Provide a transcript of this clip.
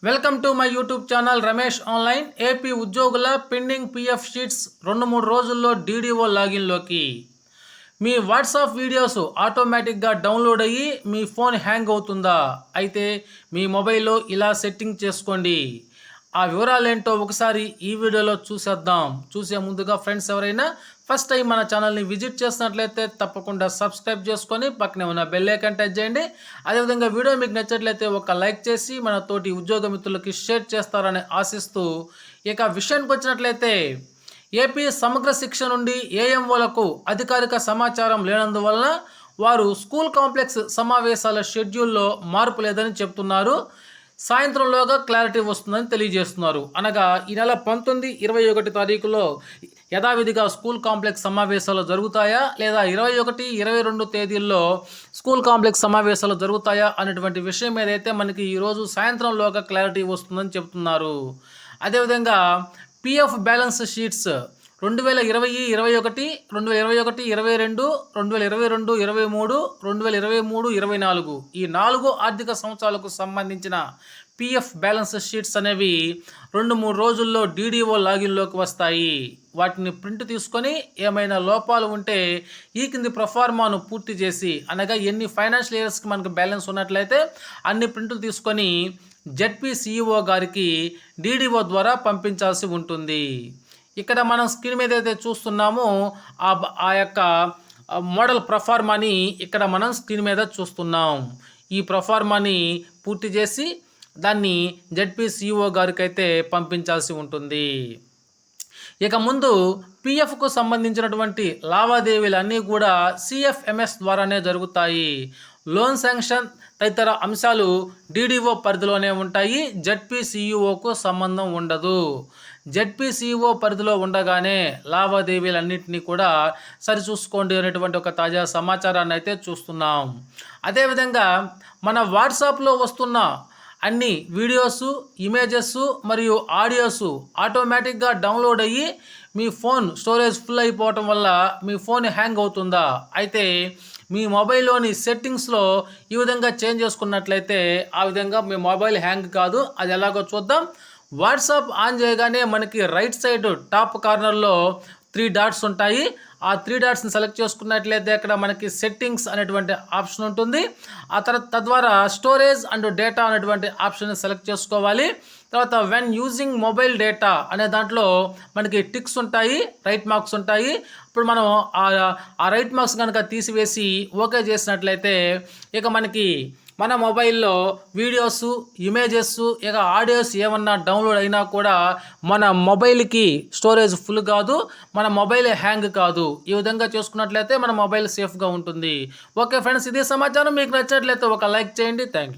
Welcome to my YouTube channel Ramesh online. AP ఉద్యోగుల pending PF sheets 2-3 రోజుల్లో DDO లాగిన్లోకి. మీ WhatsApp videos ఆటోమేటిక్గా download అయ్యి మీ phone hang అవుతుందా? అయితే మీ మొబైల్లో ఇలా సెట్టింగ్ చేసుకోండి. ఆ వివరాలు ఏంటో ఒకసారి ఈ వీడియోలో చూసేద్దాం. చూసే ముందుగా ఫ్రెండ్స్ ఎవరైనా ఫస్ట్ టైం మన ఛానల్ని విజిట్ చేసినట్లయితే తప్పకుండా సబ్స్క్రైబ్ చేసుకొని పక్కనే ఉన్న బెల్ ఐకాన్ టచ్ చేయండి. అదేవిధంగా వీడియో మీకు నచ్చినట్లయితే ఒక లైక్ చేసి మన తోటి ఉద్యోగ మిత్రులకి షేర్ చేస్తారని ఆశిస్తూ ఇక విషయానికి వచ్చినట్లయితే ఏపీ సమగ్ర శిక్ష నుండి ఏఎంఓలకు అధికారిక సమాచారం లేనందువలన వారు స్కూల్ కాంప్లెక్స్ సమావేశాల షెడ్యూల్లో మార్పు లేదని చెప్తున్నారు. సాయంత్రంలోగా క్లారిటీ వస్తుందని తెలియజేస్తున్నారు. అనగా ఈ నెల 19, 21 తారీఖులో యథావిధిగా స్కూల్ కాంప్లెక్స్ సమావేశాలు జరుగుతాయా, లేదా 21, 22 తేదీల్లో స్కూల్ కాంప్లెక్స్ సమావేశాలు జరుగుతాయా అనేటువంటి విషయం మీద అయితే మనకి ఈరోజు సాయంత్రంలోగా క్లారిటీ వస్తుందని చెప్తున్నారు. అదేవిధంగా పిఎఫ్ బ్యాలెన్స్ షీట్స్ 2020, 21, 2021, 22, 2022, 23, 2023, 24 ఈ 4 ఆర్థిక సంవత్సరాలకు సంబంధించిన పిఎఫ్ బ్యాలెన్స్ షీట్స్ అనేవి 2-3 రోజుల్లో డీడీఓ లాగిన్లోకి వస్తాయి. వాటిని ప్రింట్ తీసుకొని ఏమైనా లోపాలు ఉంటే ఈ కింది ప్రొఫార్మాను పూర్తి చేసి, అనగా ఎన్ని ఫైనాన్షియల్ ఇయర్స్కి మనకు బ్యాలెన్స్ ఉన్నట్లయితే అన్ని ప్రింట్లు తీసుకొని జెడ్పీ సిఇఓ గారికి డీడీఓ ద్వారా పంపించాల్సి ఉంటుంది. ఇక్కడ మనం స్క్రీన్ మీద అయితే చూస్తున్నామో ఆ యొక్క మోడల్ ప్రొఫార్మాని ఇక్కడ మనం స్క్రీన్ మీద చూస్తున్నాం. ఈ ప్రొఫార్మాని పూర్తి చేసి దాన్ని జెడ్పీ సిఇఓ గారికి అయితే పంపించాల్సి ఉంటుంది. ఇక ముందు పిఎఫ్కు సంబంధించినటువంటి లావాదేవీలన్నీ కూడా సిఎఫ్ఎంఎస్ ద్వారానే జరుగుతాయి. లోన్ శాంక్షన్ తదితర అంశాలు డీడీఓ పరిధిలోనే ఉంటాయి. జెడ్పీ సిఇఓకు సంబంధం ఉండదు. జెడ్పీ సిఇఓ పరిధిలో ఉండగానే లావాదేవీలన్నింటినీ కూడా సరిచూసుకోండి అనేటువంటి ఒక తాజా సమాచారాన్ని అయితే చూస్తున్నాం. అదేవిధంగా మన వాట్సాప్లో వస్తున్న అన్ని వీడియోసు, ఇమేజెస్ మరియు ఆడియోస్ ఆటోమేటిక్గా డౌన్లోడ్ అయ్యి మీ ఫోన్ స్టోరేజ్ ఫుల్ అయిపోవటం వల్ల మీ ఫోన్ హ్యాంగ్ అవుతుందా? అయితే మీ మొబైల్లోని సెట్టింగ్స్లో ఈ విధంగా చేంజ్ చేసుకున్నట్లయితే ఆ విధంగా మీ మొబైల్ హ్యాంగ్ కాదు. అది ఎలాగో చూద్దాం. వాట్సాప్ ఆన్ చేయగానే మనకి రైట్ సైడ్ టాప్ కార్నర్లో 3 డాట్స్ ఉంటాయి. ఆ 3 డాట్స్ని సెలెక్ట్ చేసుకున్నట్లయితే అక్కడ మనకి సెట్టింగ్స్ అనేటువంటి ఆప్షన్ ఉంటుంది. ఆ తర్వాత తద్వారా స్టోరేజ్ అండ్ డేటా అనేటువంటి ఆప్షన్ని సెలెక్ట్ చేసుకోవాలి. తర్వాత వెన్ యూజింగ్ మొబైల్ డేటా అనే దాంట్లో మనకి టిక్స్ ఉంటాయి, రైట్ మార్క్స్ ఉంటాయి. ఇప్పుడు మనం ఆ రైట్ మార్క్స్ కనుక తీసివేసి ఓకే చేసినట్లయితే ఇక మనకి మన మొబైల్లో వీడియోస్, ఇమేజెస్, ఇక ఆడియోస్ ఏమన్నా డౌన్లోడ్ అయినా కూడా మన మొబైల్కి స్టోరేజ్ ఫుల్ కాదు, మన మొబైల్ హ్యాంగ్ కాదు. ఈ విధంగా చేసుకున్నట్లయితే మన మొబైల్ సేఫ్గా ఉంటుంది. ఓకే ఫ్రెండ్స్, ఇది సమాచారం. మీకు నచ్చినట్లయితే ఒక లైక్ చేయండి. Thank you.